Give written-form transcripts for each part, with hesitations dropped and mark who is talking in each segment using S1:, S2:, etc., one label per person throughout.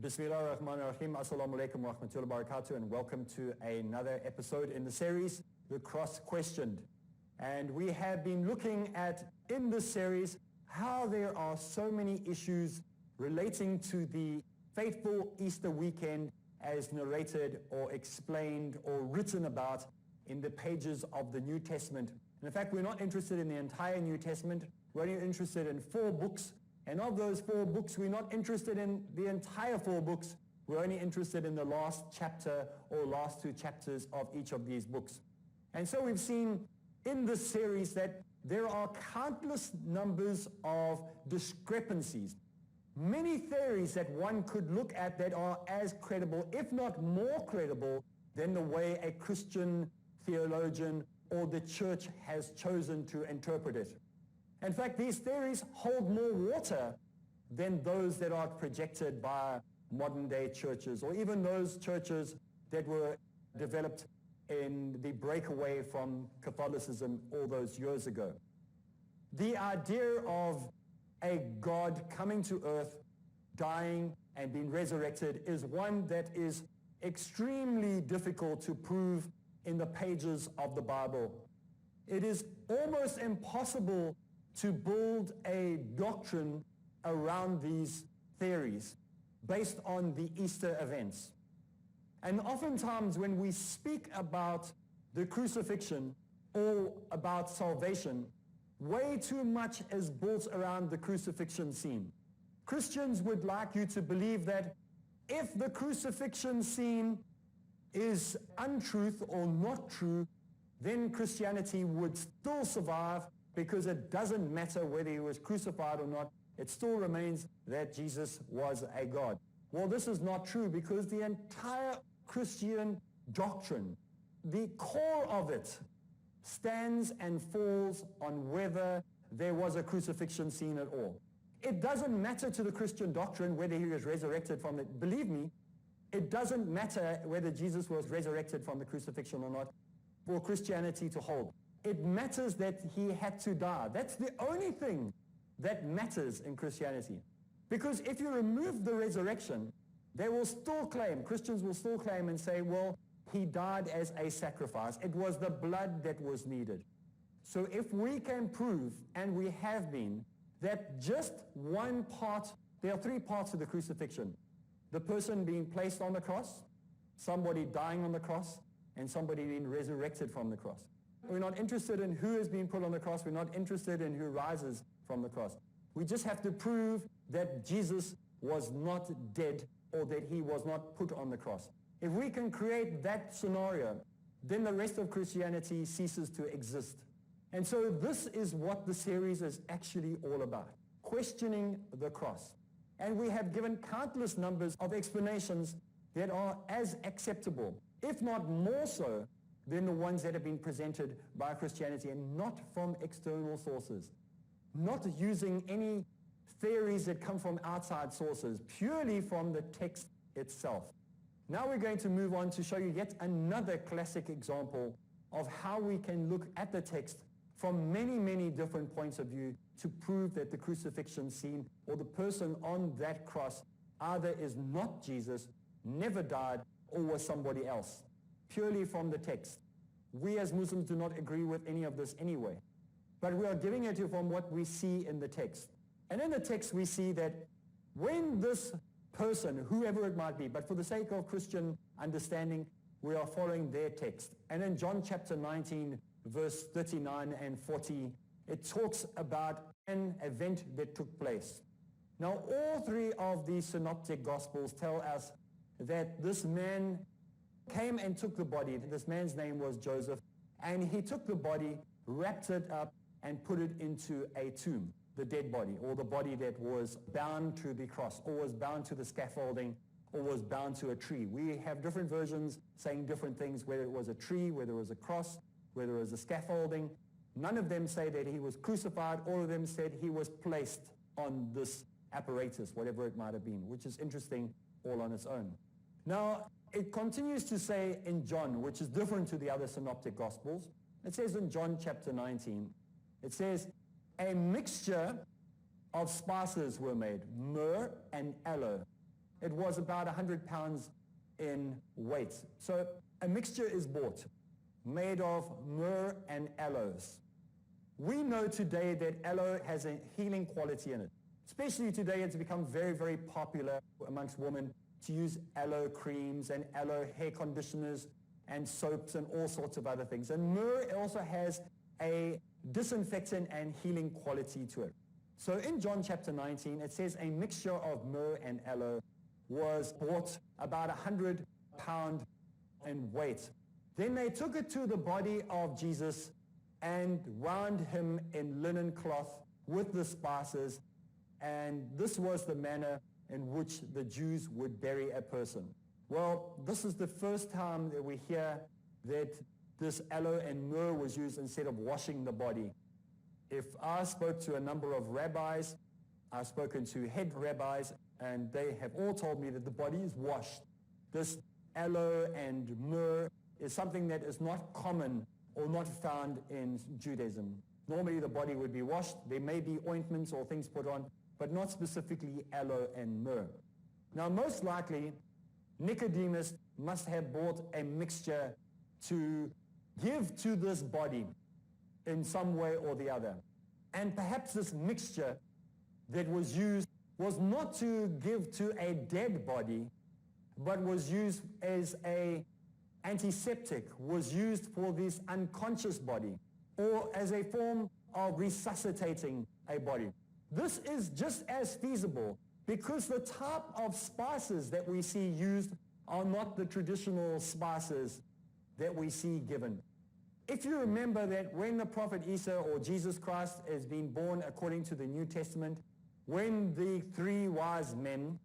S1: Bismillah ar-Rahman ar-Rahim. Assalamu alaikum wa rahmatullahi wa barakatuh, and welcome to another episode in the series, The Cross Questioned. And we have been looking at, in this series, how there are so many issues relating to the fateful Easter weekend as narrated or explained or written about in the pages of the New Testament. And in fact, we're not interested in the entire New Testament. We're only interested in 4 books. And of those 4 books, we're not interested in the entire 4 books. We're only interested in the last chapter or last 2 chapters of each of these books. And so we've seen in this series that there are countless numbers of discrepancies, many theories that one could look at that are as credible, if not more credible, than the way a Christian theologian or the church has chosen to interpret it. In fact, these theories hold more water than those that are projected by modern-day churches, or even those churches that were developed in the breakaway from Catholicism all those years ago. The idea of a God coming to earth, dying, and being resurrected is one that is extremely difficult to prove in the pages of the Bible. It is almost impossible to build a doctrine around these theories based on the Easter events. And oftentimes when we speak about the crucifixion or about salvation, way too much is built around the crucifixion scene. Christians would like you to believe that if the crucifixion scene is untruth or not true, then Christianity would still survive, because it doesn't matter whether he was crucified or not, it still remains that Jesus was a God. Well, this is not true, because the entire Christian doctrine, the core of it, stands and falls on whether there was a crucifixion scene at all. It doesn't matter to the Christian doctrine whether he was resurrected from it. Believe me, it doesn't matter whether Jesus was resurrected from the crucifixion or not for Christianity to hold. It matters that he had to die. That's the only thing that matters in Christianity. Because if you remove the resurrection, they will still claim, Christians will still claim and say, well, he died as a sacrifice. It was the blood that was needed. So if we can prove, and we have been, that just one part, there are 3 parts to the crucifixion. The person being placed on the cross, somebody dying on the cross, and somebody being resurrected from the cross. We're not interested in who is being put on the cross. We're not interested in who rises from the cross. We just have to prove that Jesus was not dead, or that he was not put on the cross. If we can create that scenario, then the rest of Christianity ceases to exist. And so this is what the series is actually all about, questioning the cross. And we have given countless numbers of explanations that are as acceptable, if not more so, than the ones that have been presented by Christianity, and not from external sources, not using any theories that come from outside sources, purely from the text itself. Now we're going to move on to show you yet another classic example of how we can look at the text from many, many different points of view to prove that the crucifixion scene or the person on that cross either is not Jesus, never died, or was somebody else. Purely from the text. We as Muslims do not agree with any of this anyway. But we are giving it to you from what we see in the text. And in the text we see that when this person, whoever it might be, but for the sake of Christian understanding, we are following their text. And in John chapter 19, verse 39 and 40, it talks about an event that took place. Now all 3 of the synoptic gospels tell us that this man came and took the body. This man's name was Joseph, and he took the body, wrapped it up, and put it into a tomb, the dead body, or the body that was bound to the cross, or was bound to the scaffolding, or was bound to a tree. We have different versions saying different things, whether it was a tree, whether it was a cross, whether it was a scaffolding. None of them say that he was crucified. All of them said he was placed on this apparatus, whatever it might have been, which is interesting all on its own. Now, it continues to say in John, which is different to the other synoptic gospels. It says in John chapter 19, it says, a mixture of spices were made, myrrh and aloe, it was about 100 pounds in weight. So a mixture is bought made of myrrh and aloes. We know today that aloe has a healing quality in it. Especially today, it's become very, very popular amongst women to use aloe creams and aloe hair conditioners and soaps and all sorts of other things. And myrrh also has a disinfectant and healing quality to it. So in John chapter 19, it says a mixture of myrrh and aloe was bought about 100 pounds in weight. Then they took it to the body of Jesus and wound him in linen cloth with the spices, and this was the manner in which the Jews would bury a person. Well, this is the first time that we hear that this aloe and myrrh was used instead of washing the body. If I spoke to a number of rabbis, I've spoken to head rabbis, and they have all told me that the body is washed. This aloe and myrrh is something that is not common or not found in Judaism. Normally the body would be washed. There may be ointments or things put on, but not specifically aloe and myrrh. Now most likely, Nicodemus must have bought a mixture to give to this body in some way or the other. And perhaps this mixture that was used was not to give to a dead body, but was used as a antiseptic, was used for this unconscious body, or as a form of resuscitating a body. This is just as feasible because the type of spices that we see used are not the traditional spices that we see given. If you remember that when the Prophet Isa or Jesus Christ is being born according to the New Testament, when the three wise men,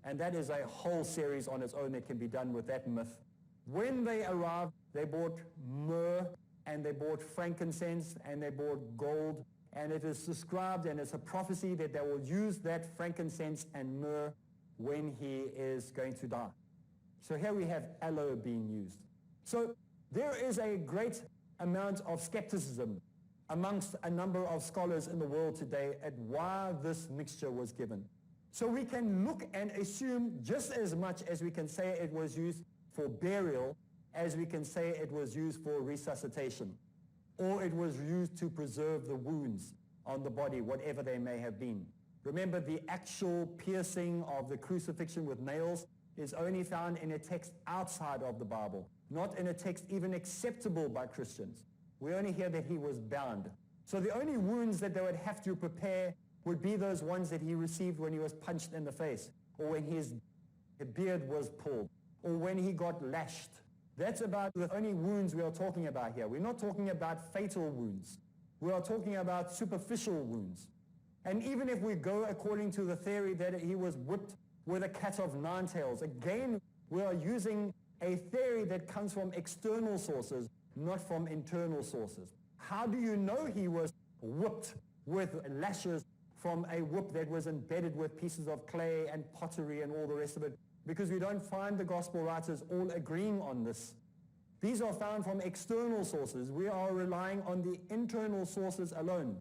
S1: and that is a whole series on its own that can be done with that myth, when they arrived, they bought myrrh and they bought frankincense and they bought gold, and it is described and it's a prophecy that they will use that frankincense and myrrh when he is going to die. So here we have aloe being used. So there is a great amount of skepticism amongst a number of scholars in the world today at why this mixture was given. So we can look and assume just as much as we can say it was used for burial as we can say it was used for resuscitation, or it was used to preserve the wounds on the body, whatever they may have been. Remember, the actual piercing of the crucifixion with nails is only found in a text outside of the Bible, not in a text even acceptable by Christians. We only hear that he was bound. So the only wounds that they would have to prepare would be those ones that he received when he was punched in the face, or when his beard was pulled, or when he got lashed. That's about the only wounds we are talking about here. We're not talking about fatal wounds. We are talking about superficial wounds. And even if we go according to the theory that he was whipped with a cat of nine tails, again, we are using a theory that comes from external sources, not from internal sources. How do you know he was whipped with lashes from a whip that was embedded with pieces of clay and pottery and all the rest of it? Because we don't find the gospel writers all agreeing on this. These are found from external sources. We are relying on the internal sources alone.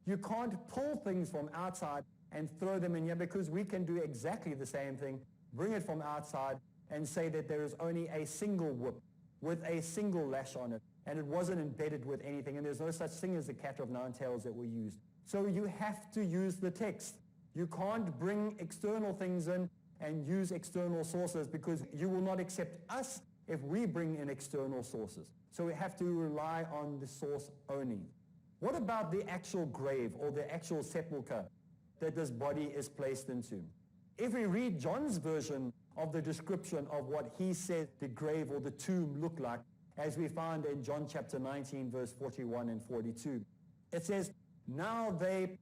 S1: You can't pull things from outside and throw them in here, because we can do exactly the same thing, bring it from outside and say that there is only a single whip with a single lash on it, and it wasn't embedded with anything, and there's no such thing as the cat of nine tails that were used. So you have to use the text. You can't bring external things in and use external sources, because you will not accept us if we bring in external sources. So we have to rely on the source only. What about the actual grave or the actual sepulcher that this body is placed into? If we read John's version of the description of what he said the grave or the tomb looked like, as we find in John chapter 19, verse 41 and 42, it says, "Now they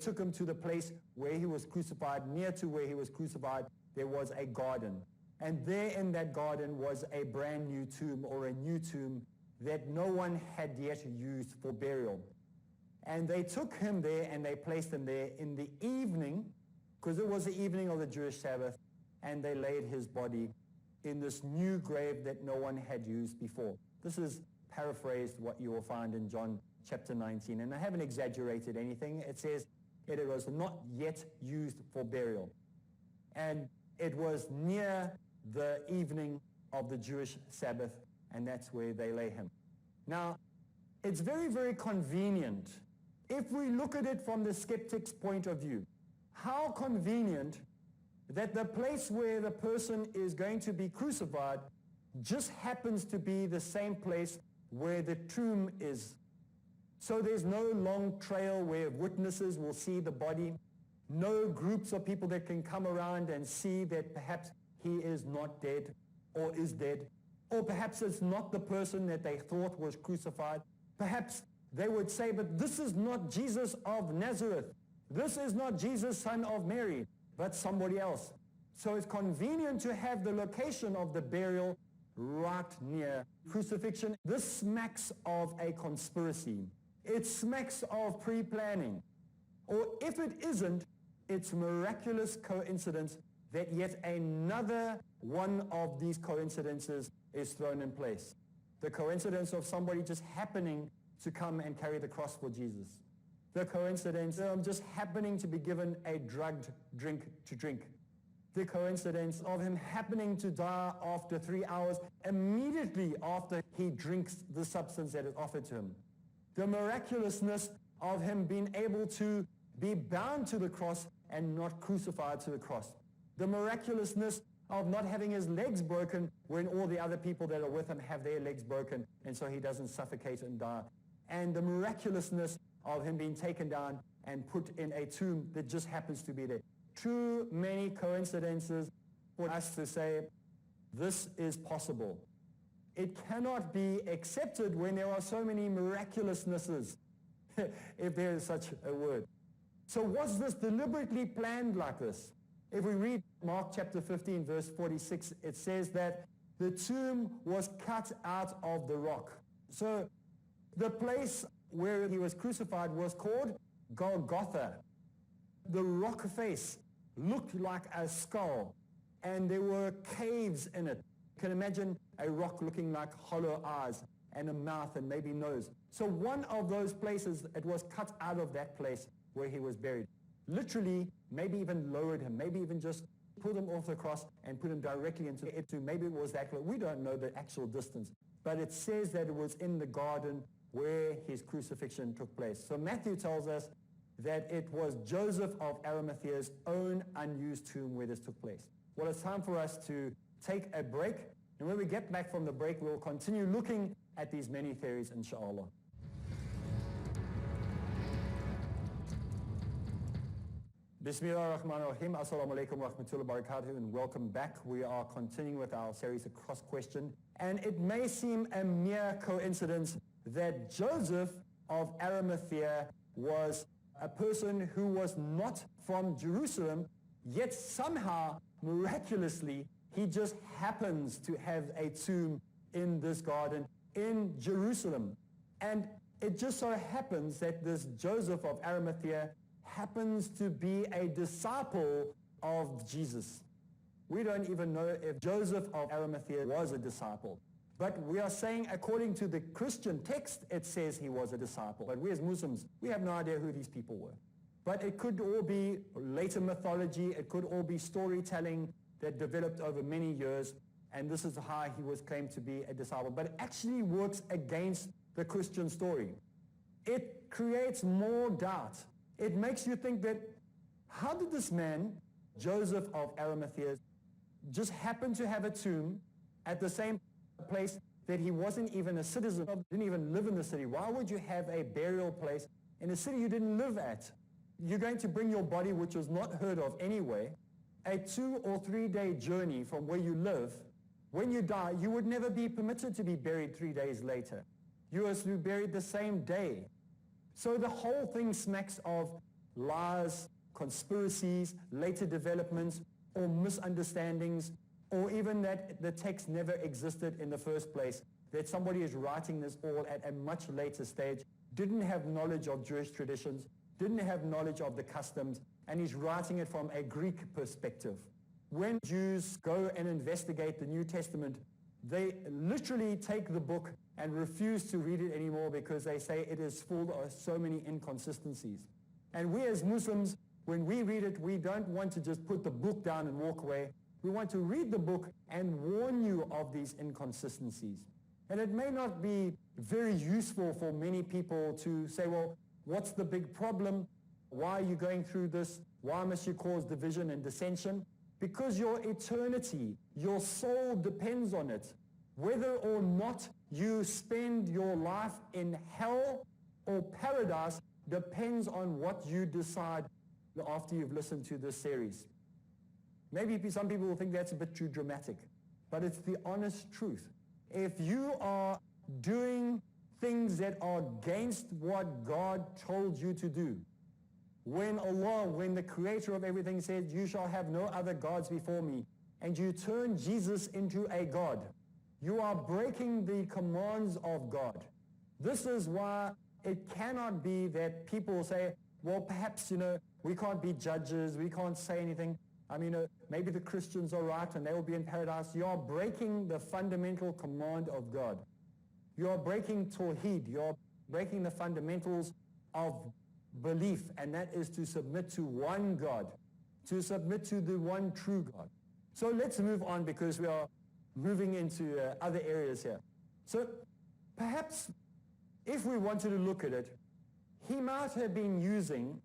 S1: took him to the place where he was crucified. Near to where he was crucified, there was a garden. And there in that garden was a brand new tomb, or a new tomb, that no one had yet used for burial. And they took him there and they placed him there in the evening," because it was the evening of the Jewish Sabbath, "and they laid his body in this new grave that no one had used before." This is paraphrased what you will find in John chapter 19. And I haven't exaggerated anything. It says it was not yet used for burial. And It was near the evening of the Jewish Sabbath, and that's where they lay him. Now, it's very, very convenient. If we look at it from the skeptic's point of view, how convenient that the place where the person is going to be crucified just happens to be the same place where the tomb is. So there's no long trail where witnesses will see the body, no groups of people that can come around and see that perhaps he is not dead or is dead, or perhaps it's not the person that they thought was crucified. Perhaps they would say, but this is not Jesus of Nazareth. This is not Jesus, son of Mary, but somebody else. So it's convenient to have the location of the burial right near crucifixion. This smacks of a conspiracy. It smacks of pre-planning. Or if it isn't, it's miraculous coincidence that yet another one of these coincidences is thrown in place. The coincidence of somebody just happening to come and carry the cross for Jesus. The coincidence of just happening to be given a drugged drink to drink. The coincidence of him happening to die after 3 hours immediately after he drinks the substance that is offered to him. The miraculousness of him being able to be bound to the cross and not crucified to the cross. The miraculousness of not having his legs broken when all the other people that are with him have their legs broken, and so he doesn't suffocate and die. And the miraculousness of him being taken down and put in a tomb that just happens to be there. Too many coincidences for us to say this is possible. It cannot be accepted when there are so many miraculousnesses, if there is such a word. So was this deliberately planned like this? If we read Mark chapter 15, verse 46, it says that the tomb was cut out of the rock. So the place where he was crucified was called Golgotha. The rock face looked like a skull, and there were caves in it. You can imagine a rock looking like hollow eyes and a mouth and maybe nose. So one of those places, it was cut out of that place where he was buried. Literally, maybe even lowered him, maybe even just pulled him off the cross and put him directly into it. Maybe it was that close. We don't know the actual distance, but it says that it was in the garden where his crucifixion took place. So Matthew tells us that it was Joseph of Arimathea's own unused tomb where this took place. Well, it's time for us to take a break, and when we get back from the break, we'll continue looking at these many theories, inshallah. Bismillah ar-Rahman ar-Rahim. Assalamu alaikum wa rahmatullahi wa barakatuh, and welcome back. We are continuing with our series Across Question, and it may seem a mere coincidence that Joseph of Arimathea was a person who was not from Jerusalem, yet somehow, miraculously, he just happens to have a tomb in this garden in Jerusalem. And it just so happens that this Joseph of Arimathea happens to be a disciple of Jesus. We don't even know if Joseph of Arimathea was a disciple. But we are saying, according to the Christian text, it says he was a disciple. But we as Muslims, we have no idea who these people were. But it could all be later mythology, it could all be storytelling that developed over many years, and this is how he was claimed to be a disciple. But it actually works against the Christian story. It creates more doubt. It makes you think that, how did this man, Joseph of Arimathea, just happen to have a tomb at the same place that he wasn't even a citizen of, didn't even live in the city? Why would you have a burial place in a city you didn't live at? You're going to bring your body, which was not heard of anyway, a 2 or 3 day journey from where you live. When you die, you would never be permitted to be buried 3 days later. You were to be buried the same day. So the whole thing smacks of lies, conspiracies, later developments, or misunderstandings, or even that the text never existed in the first place, that somebody is writing this all at a much later stage, didn't have knowledge of Jewish traditions, didn't have knowledge of the customs, and he's writing it from a Greek perspective. When Jews go and investigate the New Testament, they literally take the book and refuse to read it anymore because they say it is full of so many inconsistencies. And we as Muslims, when we read it, we don't want to just put the book down and walk away. We want to read the book and warn you of these inconsistencies. And it may not be very useful for many people to say, well, what's the big problem? Why are you going through this? Why must you cause division and dissension? Because your eternity, your soul depends on it. Whether or not you spend your life in hell or paradise depends on what you decide after you've listened to this series. Maybe some people will think that's a bit too dramatic, but it's the honest truth. If you are doing things that are against what God told you to do, when Allah, when the creator of everything says, you shall have no other gods before me, and you turn Jesus into a God, you are breaking the commands of God. This is why it cannot be that people say, well, perhaps, we can't be judges, we can't say anything. Maybe the Christians are right and they will be in paradise. You are breaking the fundamental command of God. You are breaking Tawheed. You are breaking the fundamentals of belief, and that is to submit to one God, to submit to the one true God. So let's move on, because we are moving into other areas here. So perhaps if we wanted to look at it, he might have been using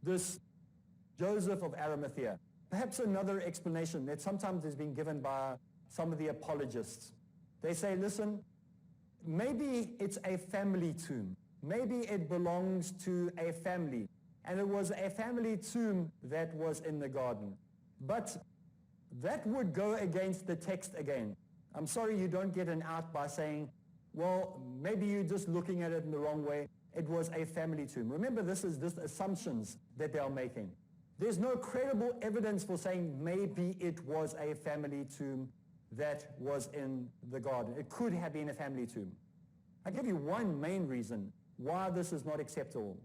S1: this Joseph of Arimathea. Perhaps another explanation that sometimes has been given by some of the apologists. They say, listen, maybe it's a family tomb. Maybe it belongs to a family. And it was a family tomb that was in the garden. But that would go against the text again. I'm sorry you don't get an out by saying, well, maybe you're just looking at it in the wrong way. It was a family tomb. Remember, this is just assumptions that they are making. There's no credible evidence for saying maybe it was a family tomb that was in the garden. It could have been a family tomb. I'll give you one main reason why this is not acceptable.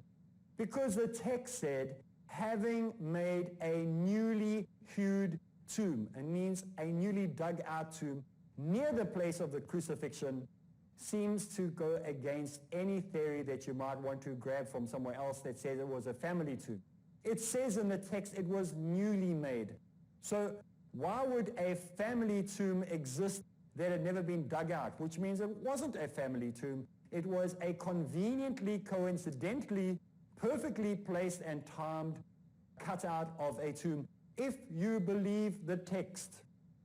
S1: Because the text said, having made a newly hewed tomb. It means a newly dug out tomb near the place of the crucifixion seems to go against any theory that you might want to grab from somewhere else that says it was a family tomb. It says in the text it was newly made. So why would a family tomb exist that had never been dug out? Which means it wasn't a family tomb. It was a conveniently, coincidentally, perfectly placed and timed cutout of a tomb. If you believe the text,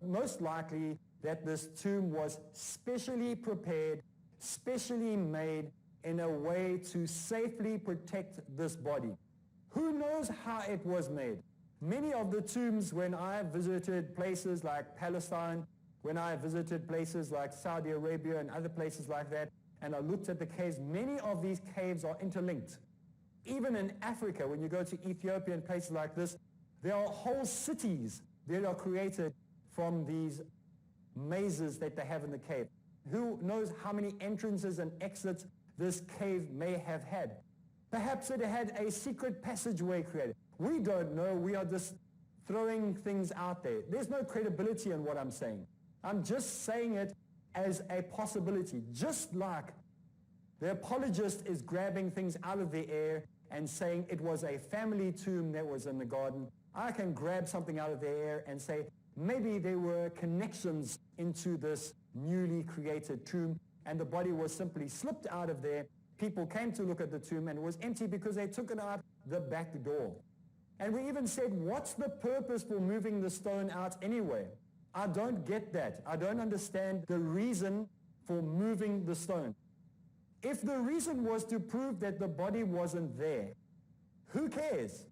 S1: most likely that this tomb was specially prepared, specially made in a way to safely protect this body. Who knows how it was made? Many of the tombs, when I visited places like Palestine, when I visited places like Saudi Arabia and other places like that, and I looked at the caves, many of these caves are interlinked. Even in Africa, when you go to Ethiopia and places like this, there are whole cities that are created from these mazes that they have in the cave. Who knows how many entrances and exits this cave may have had? Perhaps it had a secret passageway created. We don't know. We are just throwing things out there. There's no credibility in what I'm saying. I'm just saying it as a possibility. Just like the apologist is grabbing things out of the air and saying it was a family tomb that was in the garden, I can grab something out of the air and say maybe there were connections into this newly created tomb, and the body was simply slipped out of there. People came to look at the tomb and it was empty because they took it out the back door. And we even said, what's the purpose for moving the stone out anyway? I don't get that. I don't understand the reason for moving the stone. If the reason was to prove that the body wasn't there, who cares?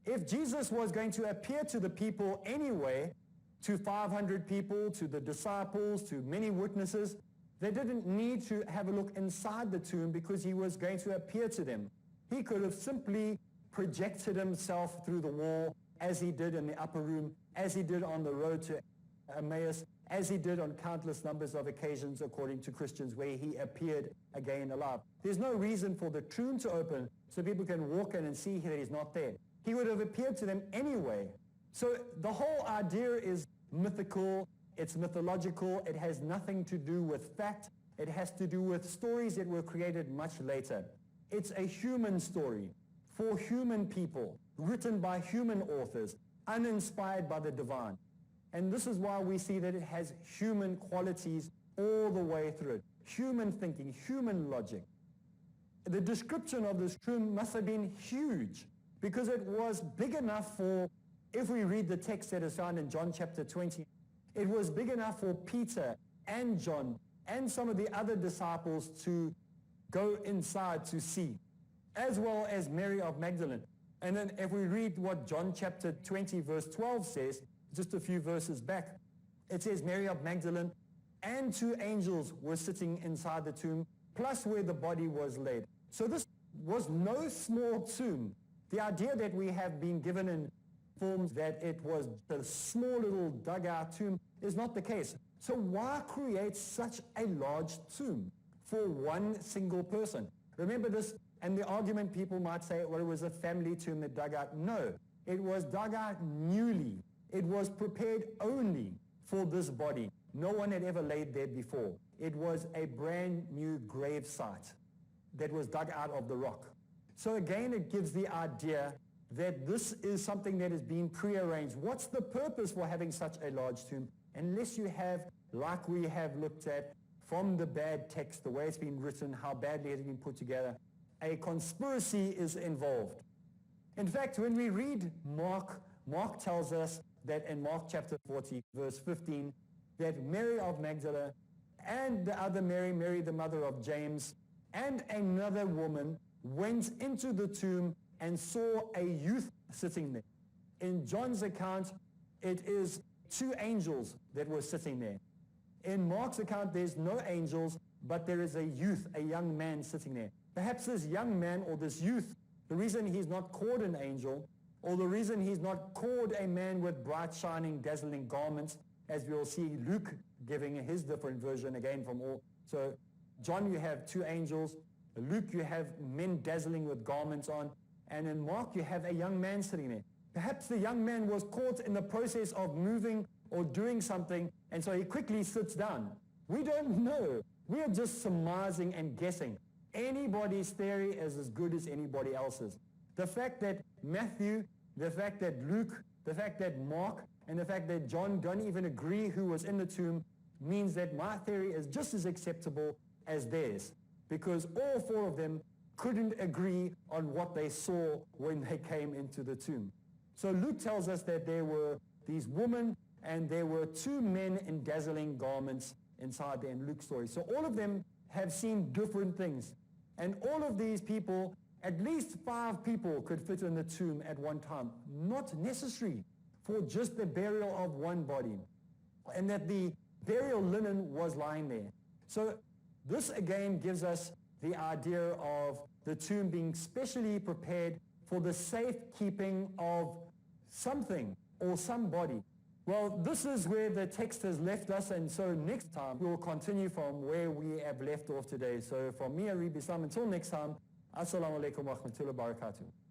S1: If Jesus was going to appear to the people anyway, to 500 people, to the disciples, to many witnesses, they didn't need to have a look inside the tomb because he was going to appear to them. He could have simply projected himself through the wall as he did in the upper room, as he did on the road to Emmaus, as he did on countless numbers of occasions according to Christians where he appeared again alive. There's no reason for the tomb to open so people can walk in and see that he's not there. He would have appeared to them anyway. So the whole idea is mythical, it's mythological, it has nothing to do with fact, it has to do with stories that were created much later. It's a human story for human people, written by human authors, uninspired by the divine. And this is why we see that it has human qualities all the way through it. Human thinking, human logic. The description of this tomb must have been huge, because it was big enough for, if we read the text that is found in John chapter 20, it was big enough for Peter and John and some of the other disciples to go inside to see, as well as Mary of Magdalene. And then if we read what John chapter 20 verse 12 says, just a few verses back, it says Mary of Magdalene and 2 angels were sitting inside the tomb, plus where the body was laid. So this was no small tomb. The idea that we have been given in films that it was a small little dugout tomb is not the case. So why create such a large tomb for one single person? Remember this, and the argument people might say, well, it was a family tomb that dug out. No, it was dug out newly. It was prepared only for this body. No one had ever laid there before. It was a brand new grave site that was dug out of the rock. So again, it gives the idea that this is something that has been prearranged. What's the purpose for having such a large tomb? Unless you have, like we have looked at from the bad text, the way it's been written, how badly it's been put together, a conspiracy is involved. In fact, when we read Mark tells us that in Mark chapter 40, verse 15, that Mary of Magdala and the other Mary, Mary the mother of James, and another woman went into the tomb and saw a youth sitting there. In John's account, it is 2 angels that were sitting there. In Mark's account, there's no angels, but there is a youth, a young man sitting there. Perhaps this young man or this youth, the reason he's not called an angel, or the reason he's not called a man with bright, shining, dazzling garments, as we'll see Luke giving his different version again from all. So John, you have 2 angels. Luke, you have men dazzling with garments on. And in Mark, you have a young man sitting there. Perhaps the young man was caught in the process of moving or doing something, and so he quickly sits down. We don't know. We are just surmising and guessing. Anybody's theory is as good as anybody else's. The fact that Matthew, the fact that Luke, the fact that Mark, and the fact that John don't even agree who was in the tomb means that my theory is just as acceptable as theirs, because all 4 of them couldn't agree on what they saw when they came into the tomb. So Luke tells us that there were these women and there were 2 men in dazzling garments inside there in Luke's story. So all of them have seen different things. And all of these people, at least 5 people could fit in the tomb at one time. Not necessary for just the burial of one body. And that the burial linen was lying there. So this again gives us the idea of the tomb being specially prepared for the safekeeping of something or somebody. Well, this is where the text has left us, and so next time we will continue from where we have left off today. So from me, Areeb Islam, until next time, Assalamu alaikum wa rahmatullahi wa barakatuh.